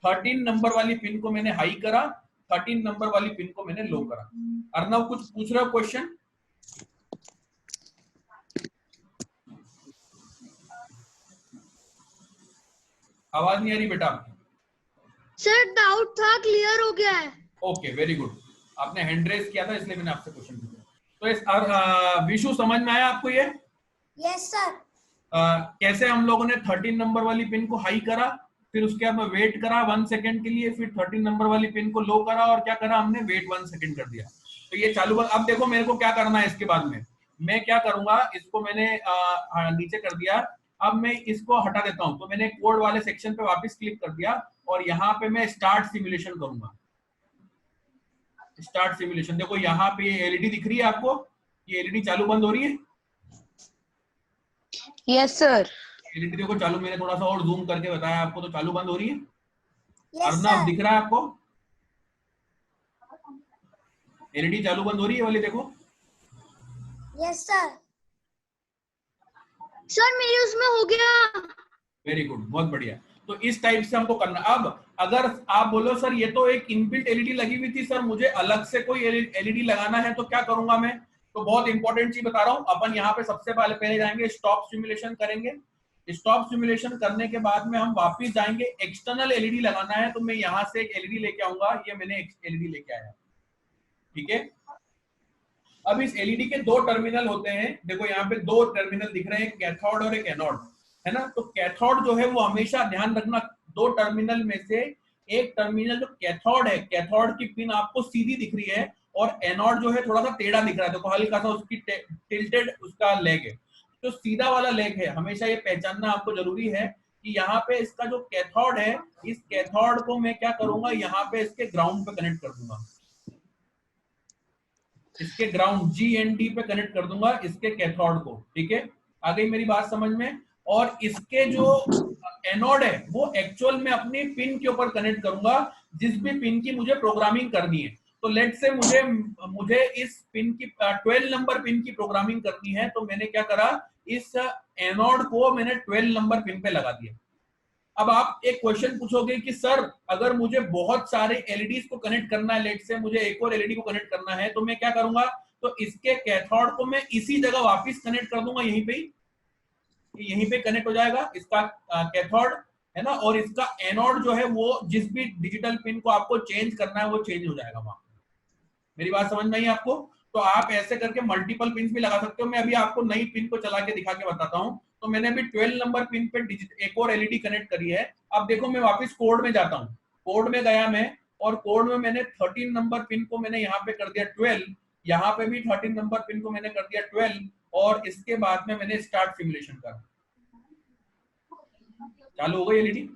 13 नंबर वाली पिन को मैंने हाई करा, 13 नंबर वाली पिन को मैंने लो करा। अर्नव कुछ पूछ रहे हो क्वेश्चन? आवाज नहीं आ रही बेटा आपकी? सर डाउट था, क्लियर हो गया है। ओके वेरी गुड, आपने हैंड रेज किया था इसलिए मैंने आपसे क्वेश्चन पूछा। तो इस विशु समझ में आया आपको ये? Yes sir. कैसे हम लोगों ने 13 नंबर वाली पिन को हाई करा, फिर उसके बाद में वेट करा 1 सेकंड के लिए, फिर 13 नंबर वाली पिन को लो करा और क्या करा हमने, वेट 1 सेकंड कर दिया। तो ये चालू। अब देखो मेरे को क्या करना है, इसके बाद में मैं क्या करूंगा, इसको मैंने नीचे कर दिया, अब मैं इसको हटा देता हूं। तो मैंने कोड वाले सेक्शन पे वापस क्लिक कर दिया और यहाँ पे मैं स्टार्ट सिमुलेशन करूंगा। स्टार्ट सिमुलेशन, देखो यहाँ पे एलईडी दिख रही है आपको, ये एलईडी चालू बंद हो रही है? Yes sir. एलईडी देखो चालू, मैंने थोड़ा सा और जूम करके बताया आपको, तो चालू बंद हो रही है। Yes Arnav sir. दिख रहा है आपको? एलईडी चालू बंद हो रही है वाली, देखो। Yes sir. सर मेरे उसमें हो गया। वेरी गुड, बहुत बढ़िया। तो इस टाइप से हमको करना। अब अगर आप बोलो सर ये तो एक इनबिल्ट एलईडी लगी हुई थी सर, मुझे अलग से कोई एलईडी लगाना है तो क्या करूंगा मैं? तो बहुत इंपॉर्टेंट चीज बता रहा हूं। अपन यहाँ पे सबसे पहले जाएंगे स्टॉप सिमुलेशन करेंगे। स्टॉप सिमुलेशन करने के बाद में हम वापिस जाएंगे, एक्सटर्नल एलईडी लगाना है तो मैं यहाँ से एक एलईडी लेके आऊंगा। ये मैंने एक एलईडी लेके आया, ठीक है। अब इस एलईडी के 2 टर्मिनल होते हैं, देखो यहाँ पे 2 टर्मिनल दिख रहे हैं, कैथोड और एक एनोड, है ना। तो कैथोड जो है वो हमेशा ध्यान रखना, 2 टर्मिनल में से एक टर्मिनल जो कैथोड है, कैथोड की पिन आपको सीधी दिख रही है और एनोड जो है थोड़ा सा टेढ़ा दिख रहा है, देखो हल्का सा उसकी टिल्टेड उसका लेग है। तो सीधा वाला लेग है, हमेशा ये पहचानना आपको जरूरी है कि यहाँ पे इसका जो कैथोड है, इस कैथोड को मैं क्या करूंगा, यहाँ पे इसके ग्राउंड पे कनेक्ट कर दूंगा, इसके ग्राउंड GND पे कनेक्ट कर दूंगा इसके कैथोड को, ठीक है। आ गई मेरी बात समझ में? और इसके जो एनोड है वो एक्चुअल में अपनी पिन के ऊपर कनेक्ट करूंगा, जिस भी पिन की मुझे प्रोग्रामिंग करनी है। तो लेट से मुझे इस पिन की 12 नंबर पिन की प्रोग्रामिंग करनी है, तो मैंने क्या करा, इस एनोड को मैंने 12 नंबर पिन पे लगा दिया। अब आप एक क्वेश्चन पूछोगे कि सर अगर मुझे बहुत सारे एलईडीज को कनेक्ट करना है, लेट से मुझे एक और एलईडी को कनेक्ट करना है, तो मैं क्या करूंगा? तो इसके कैथोड को मैं इसी जगह वापस कनेक्ट कर दूंगा, यहीं पे कनेक्ट हो जाएगा इसका कैथोड, है ना। और इसका एनोड जो है वो जिस भी डिजिटल पिन को आपको चेंज करना है वो चेंज हो जाएगा वहां। मेरी बात समझ में आई आपको? तो आप ऐसे करके मल्टीपल पिन भी लगा सकते हो। मैं अभी आपको नई पिन को चला के दिखा के बताता हूँ। तो मैंने अभी 12 नंबर पिन पे एक और एलईडी कनेक्ट करी है। अब देखो मैं वापस कोड में जाता हूँ, कोड में गया मैं, और कोड में मैंने 13 नंबर पिन को मैंने यहाँ पे कर दिया 12, यहाँ पे भी 13 नंबर पिन को मैंने कर दिया 12, और इसके बाद में मैंने स्टार्ट सिमुलेशन करा। चालू हो गई एलईडी।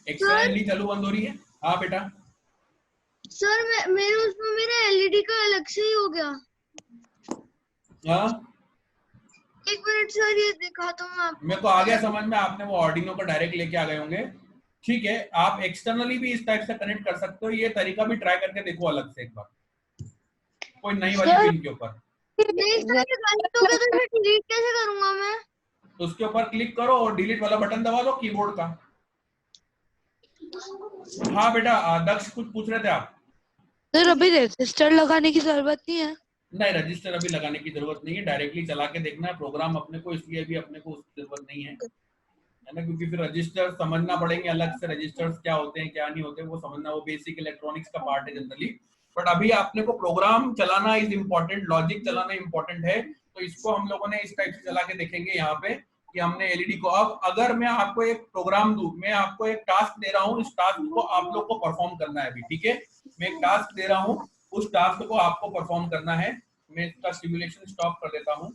एक्स्ट्रा एलईडी चालू बंद हो रही है। हाँ बेटा। सर मेरे उसमें मेरा एलईडी का अलग से ही हो गया। हाँ 1 मिनट सर, ये दिखाता हूँ आपको। मेरे को आ गया समझ में, आपने वो आर्डिनो को डायरेक्ट लेके आ गए होंगे, ठीक है। आप एक्सटर्नली भी इस टाइप से कनेक्ट कर सकते हो, ये तरीका भी ट्राई करके देखो अलग से एक बार, कोई नई वाली पिन के ऊपर। नहीं सर, ये गलत हो गया तो फिर डिलीट कैसे करूंगा मैं? तो उसके ऊपर क्लिक करो और डिलीट वाला बटन दबा दो कीबोर्ड का। हाँ बेटा, दक्ष कुछ पूछ रहे थे आप? सर अभी रजिस्टर लगाने की जरूरत नहीं है? नहीं, रजिस्टर अभी लगाने की जरूरत नहीं है, डायरेक्टली चला के देखना है प्रोग्राम अपने को, इसलिए अभी अपने को उसकी जरूरत नहीं है ना, क्योंकि फिर रजिस्टर समझना पड़ेंगे अलग से, रजिस्टर्स क्या होते हैं क्या नहीं होते वो समझना, वो बेसिक इलेक्ट्रॉनिक्स का पार्ट है जनरली। बट अभी आपने को प्रोग्राम चलाना इज इम्पोर्टेंट, लॉजिक चलाना इम्पोर्टेंट है। तो इसको हम लोगों ने इस टाइप से चला के देखेंगे यहाँ पे कि हमने एलईडी को। अब अगर मैं आपको एक प्रोग्राम दूं, मैं आपको एक टास्क दे रहा हूँ, इस टास्क को आप लोग को परफॉर्म करना है अभी, ठीक है। मैं एक टास्क दे रहा हूँ, उस टास्क को आपको परफॉर्म करना है। मैं इसका सिमुलेशन स्टॉप कर देता हूँ।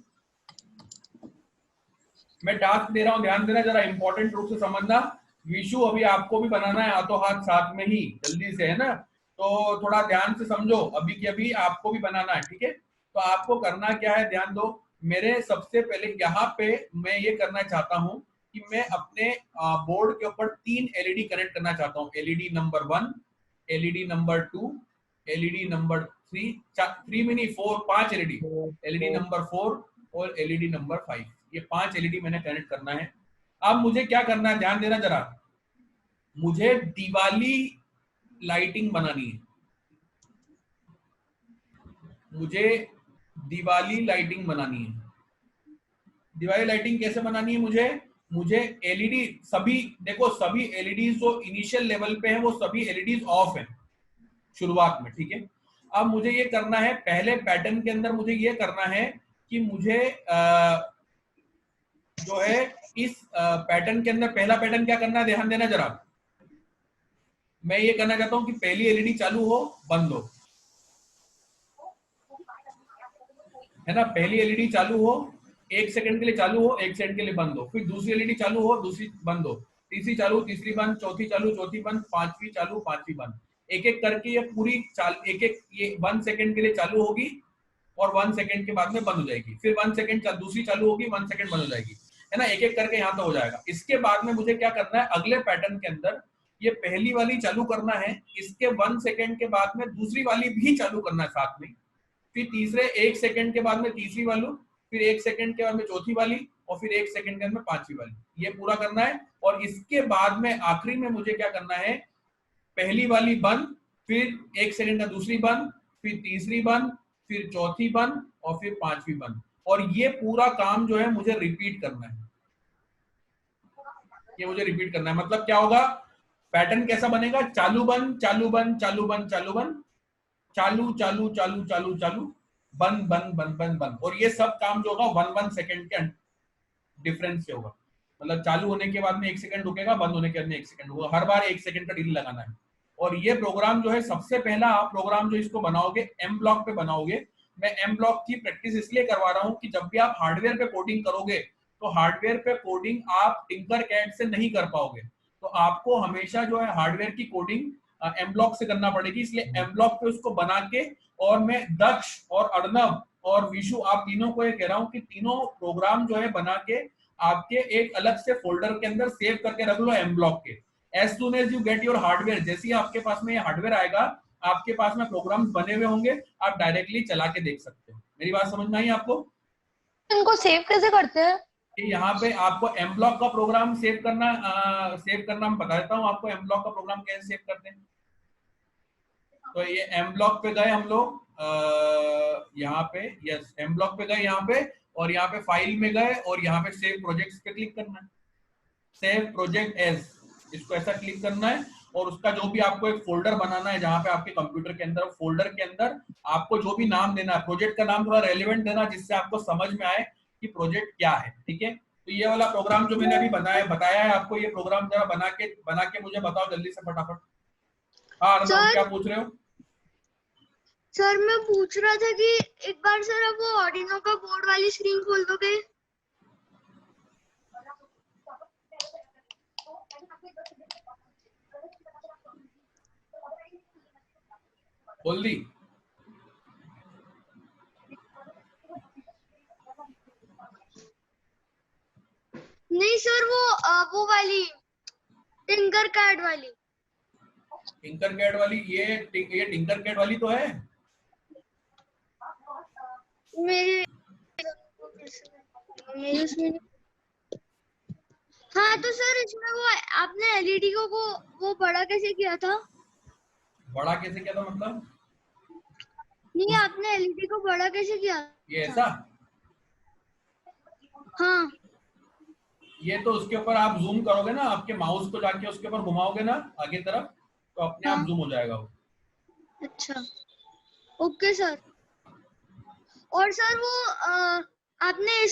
मैं टास्क दे रहा हूँ, ध्यान देना जरा, इंपॉर्टेंट रूप से समझना। विशु अभी आपको भी बनाना है हाथों हाथ साथ में ही, जल्दी से, है ना। तो थोड़ा ध्यान से समझो, अभी की अभी आपको भी बनाना है, ठीक है। तो आपको करना क्या है, ध्यान दो। मेरे सबसे पहले यहाँ पे मैं ये करना चाहता हूँ कि मैं अपने बोर्ड के ऊपर 3 एलईडी कनेक्ट करना चाहता हूँ। LED number 1, LED number 2, LED number 3, 3 में नहीं 4, 5 एलईडी, एलईडी नंबर 4 और एलईडी नंबर 5, ये 5 एलईडी मैंने कनेक्ट करना है। अब मुझे क्या करना है, ध्यान देना जरा, मुझे दिवाली लाइटिंग बनानी है, मुझे दिवाली लाइटिंग बनानी है। दिवाली लाइटिंग कैसे बनानी है, मुझे एलईडी सभी, देखो सभी एलईडीज जो इनिशियल लेवल पे है वो सभी एलईडीज ऑफ है शुरुआत में, ठीक है। अब मुझे ये करना है, पहले पैटर्न के अंदर मुझे ये करना है कि मुझे जो है इस पैटर्न के अंदर पहला पैटर्न क्या करना है, ध्यान देना जरा। मैं ये करना चाहता हूं कि पहली एलईडी चालू हो, बंद हो, है ना। पहली एलईडी चालू हो, 1 सेकंड के लिए चालू हो, 1 सेकंड के लिए बंद हो, फिर दूसरी एलईडी चालू हो, दूसरी बंद हो, तीसरी चालू, तीसरी बंद, चौथी चालू, चौथी बंद, पांचवी चालू, पांचवी बंद। एक एक करके ये पूरी एक एक ये 1 सेकंड के लिए चालू होगी और 1 सेकंड के बाद में बंद हो जाएगी, फिर 1 सेकंड दूसरी चालू होगी, 1 सेकंड बंद हो जाएगी, है ना। एक एक करके यहाँ तो हो जाएगा। इसके बाद में मुझे क्या करना है, अगले पैटर्न के अंदर ये पहली वाली चालू करना है, इसके 1 सेकंड के बाद में दूसरी वाली भी चालू करना है साथ में, फिर तीसरे 1 सेकंड के बाद में तीसरी वाली, फिर 1 सेकंड के बाद में चौथी वाली, और फिर 1 सेकंड के बाद में पांचवी वाली, ये पूरा करना है। और इसके बाद में आखिरी में मुझे क्या करना है, पहली वाली बंद, फिर 1 सेकंड का दूसरी बंद, फिर तीसरी बंद, फिर चौथी बंद और फिर पांचवी बंद। और ये पूरा काम जो है मुझे रिपीट करना है, ये मुझे रिपीट करना है। मतलब क्या होगा, पैटर्न कैसा बनेगा, चालू बंद, चालू बंद, चालू बंद, चालू बंद, चालू चालू चालू चालू चालू, बंद बंद बंद बंद बंद। और ये सब काम जो होगा 1 सेकंड के डिफरेंस से होगा। मतलब चालू होने के बाद में 1 सेकंड रुकेगा, बंद होने के बाद में 1 सेकंड होगा, हर बार 1 सेकंड का डिले लगाना है। और ये प्रोग्राम जो है, सबसे पहला आप प्रोग्राम जो इसको बनाओगे एम ब्लॉक पे बनाओगे। मैं एम ब्लॉक की प्रैक्टिस इसलिए करवा रहा हूँ कि जब भी आप हार्डवेयर पे कोडिंग करोगे तो हार्डवेयर पे कोडिंग आप टिंकरकैड से नहीं कर पाओगे, तो आपको हमेशा जो है हार्डवेयर की कोडिंग एम ब्लॉक से करना पड़ेगी। इसलिए एम ब्लॉक पे उसको बना के, और मैं दक्ष और अर्णव और विशु, आप तीनों को ये कह रहा हूँ कि तीनों प्रोग्राम जो है बना के आपके एक अलग से फोल्डर के अंदर सेव करके रख लो एम ब्लॉक के। As soon as you get your hardware, जैसे ही आपके पास में ये हार्डवेयर आएगा, आपके पास में प्रोग्राम्स बने हुए होंगे, आप डायरेक्टली चला के देख सकते हो। मेरी बात समझ में आई आपको? इनको सेव कैसे करते हैं? यहाँ पे आपको एम ब्लॉक का प्रोग्राम सेव करना मैं बता देता हूँ आपको एम ब्लॉक का प्रोग्राम कैसे सेव करते हैं। तो ये एम ब्लॉक पे गए हम लोग, यहाँ पे, यस एम ब्लॉक पे गए यहाँ पे, और यहाँ पे फाइल में गए और यहाँ पे सेव प्रोजेक्ट्स पे क्लिक करना है, सेव प्रोजेक्ट एज, इसको ऐसा क्लिक करना है। और उसका जो भी आपको एक फोल्डर बनाना है जहाँ पे आपके कंप्यूटर के अंदर, फोल्डर के अंदर आपको जो भी नाम देना है, प्रोजेक्ट का नाम थोड़ा रेलिवेंट देना जिससे आपको समझ में आए कि प्रोजेक्ट क्या है, ठीक है। तो ये वाला प्रोग्राम जो मैंने अभी बताया है आपको, ये प्रोग्राम जरा बना के मुझे बताओ जल्दी से फटाफट। हाँ सर, क्या पूछ रहे हो? सर मैं पूछ रहा था कि एक बार सर आप वो ऑर्डिनो का बोर्ड वाली स्क्रीन खोल दोगे? खोल दी? नहीं सर, वो वाली टिंकरकैड वाली। टिंकरकैड वाली, ये टिंकरकैड वाली तो है मेरे उसमें। हाँ तो सर इसमें वो आपने एलईडी को वो बड़ा कैसे किया था? बड़ा कैसे किया था मतलब? नहीं, आपने एलईडी को बड़ा कैसे किया? ये ऐसा? हाँ। ये तो उसके ऊपर आप जूम करोगे ना, आपके माउस को जाके उसके ऊपर घुमाओगे ना आगे तरफ, तो अपने आप जूम हो जाएगा वो। अच्छा, ओके सर। और सर वो आपने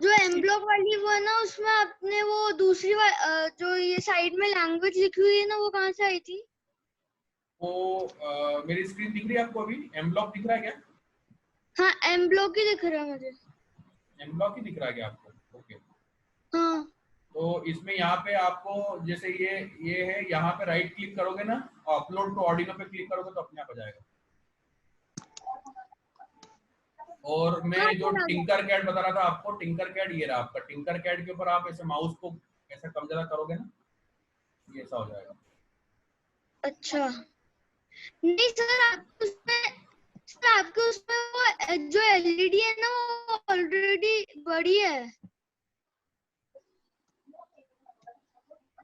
जो एम ब्लॉक वाली वो है ना, उसमें आपने वो दूसरी जो ये साइड में लैंग्वेज लिखी हुई है ना, वो कहाँ से आई थी? वो मेरी स्क्रीन दिख रही है आपको अभी? एम ब्लॉक दिख रहा है क्या? हाँ, एम ब्लॉक ही दिख रहा है मुझे। एम ब्लॉक ही दिख रहा है क्या आपको? ओके। हाँ तो इसमें यहाँ पे आपको जैसे ये है, यहाँ पे राइट क्लिक करोगे ना, अपलोड टू ऑर्डिनो पे क्लिक करोगे तो अपने आप आ जाएगा। और मैं हाँ जो सर, आ गया। टिंकर कैट बता रहा था आपको, टिंकर कैट ये रहा आपका। टिंकर कैट के ऊपर आप ऐसे माउस को ऐसा कम ज्यादा करोगे ना, ये ऐसा हो जाएगा। अच्छा, नहीं सर, आपके उसमें वो जो एलईडी है ना वो ऑलरेडी बड़ी है।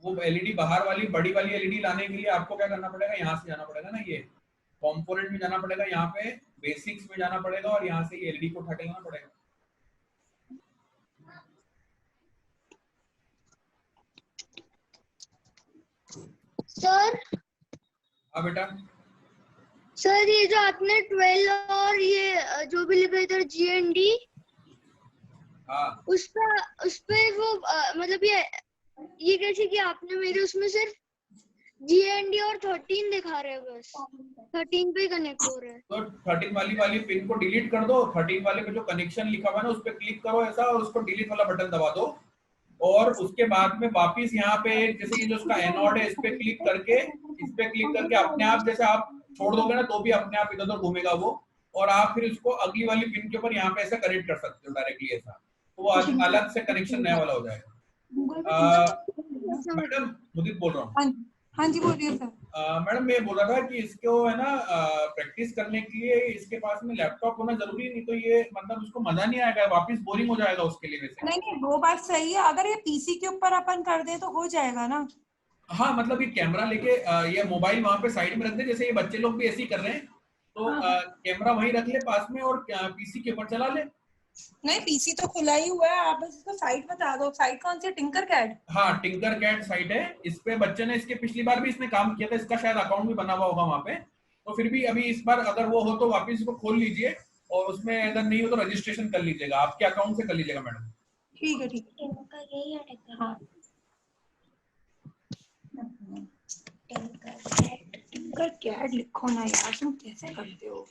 वो एलईडी बाहर वाली बड़ी वाली एलईडी लाने के लिए आपको क्या करना पड़ेगा, यहाँ से जाना पड़ेगा ना, ये कंपोनेंट में जाना पड़ेगा, यहाँ पे बेसिक्स में जाना पड़ेगा और यहाँ से ये एलईडी को उठा के लाना पड़ेगा। सर हाँ बेटा। सर ये जो आपने 12 और ये जो भी लिखा इधर GND, हाँ उस पे वो मतलब ये कैसे कि आपने मेरे उसमें सिर्फ GND और 13 दिखा रहे हैं, बस 13 पे कनेक्ट हो रहा है। तो 13 वाली पिन को डिलीट कर दो। 13 वाले पे जो कनेक्शन लिखा हुआ है ना उस पर क्लिक करो ऐसा, और उसको डिलीट वाला बटन दबा दो। और उसके बाद में वापिस यहाँ पे जैसे ये जो उसका एनोड है इस पे क्लिक करके अपने आप जैसे आप छोड़ दोगे ना तो भी अपने आप इधर उधर घूमेगा वो, और आप फिर उसको अगली वाली पिन के ऊपर यहाँ पे ऐसा कनेक्ट कर सकते हो डायरेक्टली ऐसा, तो वो अलग से कनेक्शन नया वाला हो जाएगा। मैडम मुदीत बोल रहा हूँ। हाँ जी बोलिए सर। मैडम मैं बोल रहा था कि इसको है ना प्रैक्टिस करने के लिए इसके पास में लैपटॉप होना जरूरी, नहीं तो ये मतलब उसको मजा नहीं आएगा, वापस बोरिंग हो जाएगा उसके लिए वैसे। नहीं वो बात सही है, अगर ये पीसी के ऊपर अपन कर दे तो हो जाएगा ना। हाँ मतलब ये कैमरा लेके ये मोबाइल वहां पे साइड में रख दे, जैसे ये बच्चे लोग भी ऐसे ही कर रहे हैं, तो कैमरा वहीं रख ले पास में और पीसी के ऊपर चला ले। नहीं पीसी तो खुला ही हुआ है, आप बस इसको साइट बता दो। साइट कौन सी है? Tinkercad. हाँ टिंकर कैट साइट है। इस पे बच्चे ने इसके पिछली बार भी इसने काम किया था, इसका शायद अकाउंट भी बना हुआ होगा वहां पे, तो फिर भी अभी इस बार अगर वो हो तो वापस इसको खोल लीजिए, और उसमें अगर नहीं हो तो रजिस्ट्रेशन कर लीजिएगा, आपके अकाउंट से कर लीजिएगा मैडम। ठीक है ठीक है। हाँ टिंकर कैट लिखो ना यार, तुम कैसे करते हो?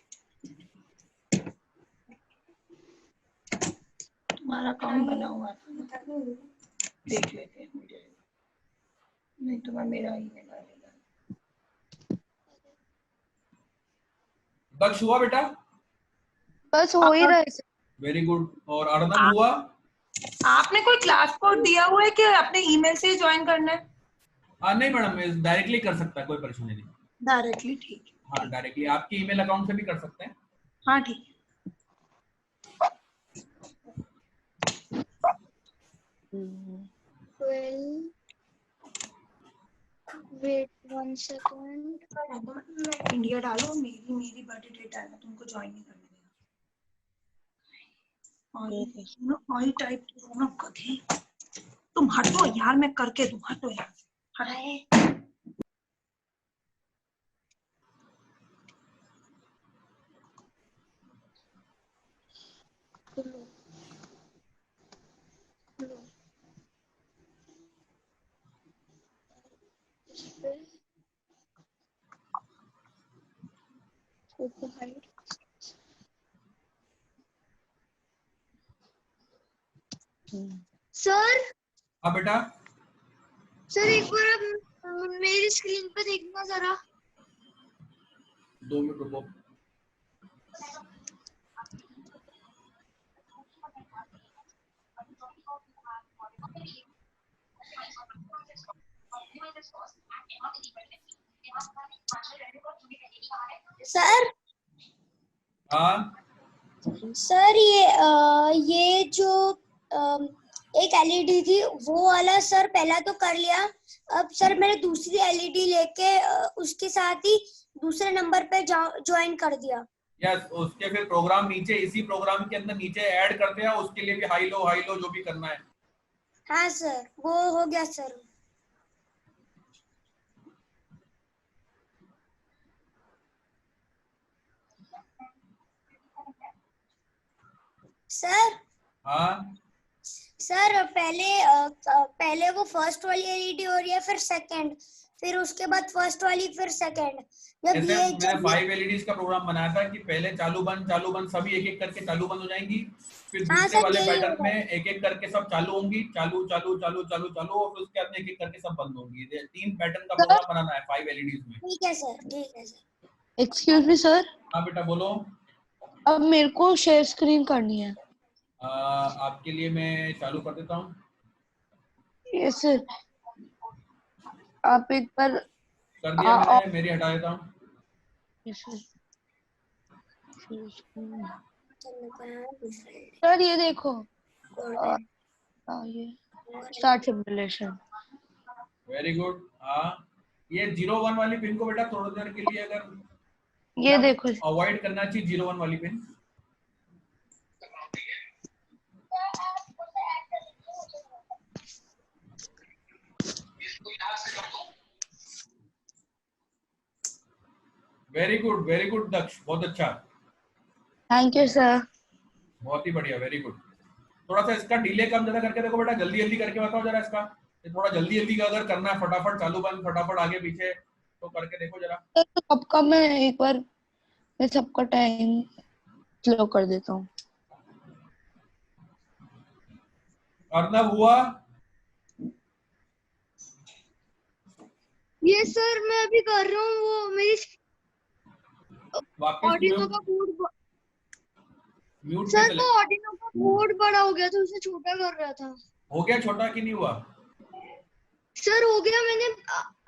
तुम्हारा अकाउंट बना हुआ है, देख लेते हैं, मुझे नहीं तो मैं मेरा ईमेल आएगा। दक्ष हुआ बेटा? बस हो ही रहा है। Very good. और अर्नब हुआ? आपने कोई क्लास कोड दिया हुआ है कि अपने ईमेल से ज्वाइन करना है? नहीं मैडम, डायरेक्टली कर सकता है, कोई परेशानी नहीं। डायरेक्टली? ठीक है। हाँ डायरेक्टली आपके ईमेल अकाउंट से भी कर सकते हैं। हाँ ठीक है। Wait 1 second. इंडिया डालो, मेरी बर्थडे डेट आएगा, तुमको ज्वाइन नहीं करने देगा। और टाइप ना कभी तुम हटो यार, मैं करके दूं, हटो यार, हटाए। सर हाँ बेटा। सर एक बार आप मेरी स्क्रीन पे देखना जरा। 2 मिनट रुको। सर हाँ सर ये जो एक एलईडी थी वो वाला सर पहला तो कर लिया। अब सर मैंने दूसरी एलईडी लेके उसके साथ ही दूसरे नंबर पे ज्वाइन कर दिया। यस, उसके फिर प्रोग्राम नीचे, इसी प्रोग्राम के अंदर नीचे ऐड कर दिया, उसके लिए भी हाई लो जो भी करना है। हाँ सर वो हो गया सर। सर हाँ सर पहले वो फर्स्ट वाली एलईडी हो रही है, फिर सेकंड, फिर उसके बाद फर्स्ट वाली, फिर सेकंड। जब जैसे ये मैंने 5 LEDs का प्रोग्राम बनाया था कि पहले चालू बंद सभी एक एक करके चालू बंद हो जाएंगी, फिर हाँ दूसरे सर, वाले यही पैटर्न होगा। में एक एक करके सब चालू होंगी, चालू चालू चालू चालू चालू, और फिर उसके बाद में एक एक करके सब बंद होंगी। 3 पैटर्न का सर प्रोग्राम बनाना है 5 LEDs में। ठीक है सर, ठीक है सर। एक्सक्यूज मी सर, हाँ बेटा बोलो। अब मेरे को शेयर स्क्रीन करनी है। आपके लिए मैं चालू कर देता हूँ। यस सर, आप एक बार कर दिया मैंने, मेरी हटा देता हूँ। Yes sir. चलो कहाँ दूसरा सर ये देखो, गोल्डन ये स्टार्ट सिमुलेशन। Very good. हाँ, ये 01 वाली पिन को बेटा थोड़ी देर के लिए अगर ये देखो अवॉइड करना चाहिए 01 वाली पिन। वेरी गुड दक्ष, बहुत अच्छा, थैंक यू सर। बहुत ही बढ़िया, वेरी गुड। थोड़ा सा इसका डिले कम ज्यादा करके देखो बेटा, जल्दी जल्दी करके बताओ जरा इसका। ये थोड़ा जल्दी जल्दी का अगर करना है, फटाफट चालू बंद, फटाफट आगे पीछे, तो करके देखो जरा। तो सबका मैं एक बार मैं सबका टाइम स्लो कर देता हूँ। अर्नब हुआ? ये सर मैं अभी कर रहा हूँ, वो मेरी वापस ऑर्डिनो का कोड म्यूट में सर, चले। वो ऑर्डिनो का कोड बड़ा हो गया था, उसे छोटा कर रहा था। हो गया छोटा कि नहीं हुआ? सर हो गया, मैंने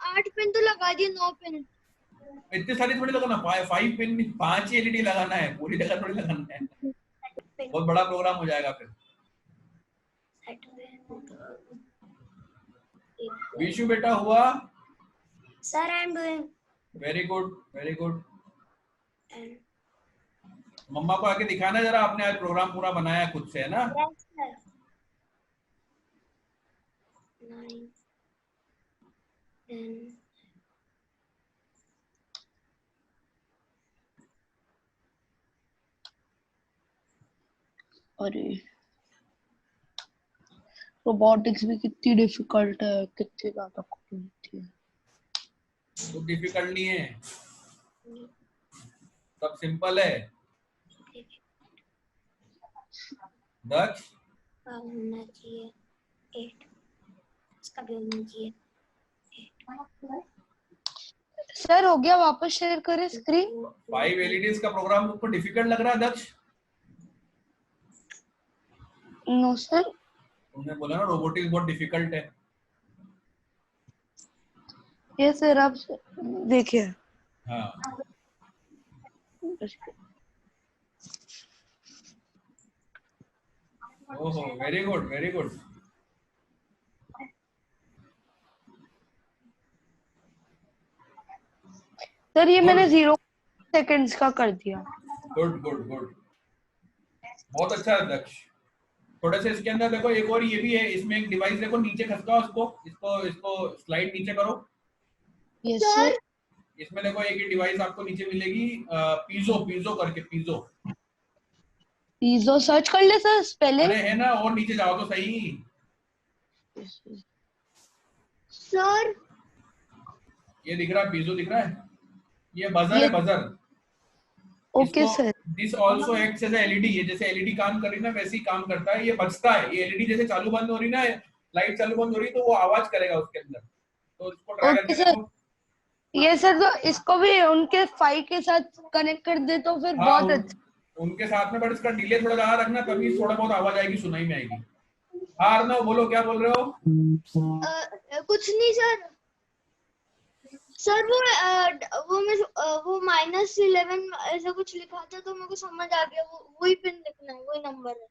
8 पिन तो लगा दिए, 9 पिन। इतनी सारी थोड़ी लगाना, 5 पिन, 5 ही LED लगाना है, पूरी जगह थोड़ी लगाना है, बहुत बड़ा प्रोग्राम हो जाएगा फिर। विशु बेटा हुआ? Sir I am doing. Very good. मम्मा को आके दिखाना जरा, आपने आज प्रोग्राम पूरा बनाया खुद से, है ना? Yes sir. 9 10 अरे रोबोटिक्स भी कितनी डिफिकल्ट है, कितनी ज्यादा कठिन होती है। तो डिफिकल्ट नहीं है, सब सिंपल है। दक्ष होना चाहिए 8, इसका भी होना चाहिए 8। सर हो गया, वापस शेयर करें स्क्रीन। 5 LEDs का प्रोग्राम आपको डिफिकल्ट लग रहा है दक्ष? No sir. तुमने बोला ना रोबोटिक्स बहुत डिफिकल्ट है। ये सर आप देखिए। हाँ, ओहो, वेरी गुड। सर ये मैंने 0 सेकंड्स का कर दिया। गुड। बहुत अच्छा है दक्ष। थोड़े से इसके अंदर देखो, एक और ये भी है, इसमें एक डिवाइस देखो, नीचे खसकाओ इसको स्लाइड नीचे करो। Yes sir. इसमें देखो एक ही डिवाइस आपको नीचे मिलेगी, पीजो करके, पीजो सर्च कर ले सर पहले। अरे है ना, और नीचे जाओ तो सही। सर ये दिख रहा है, पीजो दिख रहा है, ये बजर है, buzzer. Okay sir. This also acts as LED. ये जैसे एलईडी काम कर रही ना, वैसे ही काम करता है, ये बजता है। ये एलईडी जैसे चालू बंद हो रही ना, लाइट चालू बंद हो रही, तो वो आवाज करेगा उसके अंदर। तो इसको ट्राई ओके करके सर। देखो। ये सर तो इसको भी उनके फाइल के साथ कनेक्ट कर दे तो फिर हाँ, बहुत अच्छा। उनके साथ में, बट इसका डिले थोड़ा ज्यादा रखना, तभी थोड़ा बहुत आवाज आएगी, सुनाई में आएगी। हाँ अर्नव बोलो, क्या बोल रहे हो? कुछ नहीं सर। सर वो -11 ऐसा कुछ लिखा था, तो मेरे को समझ आ गया, वही पिन लिखना है, वही नंबर है।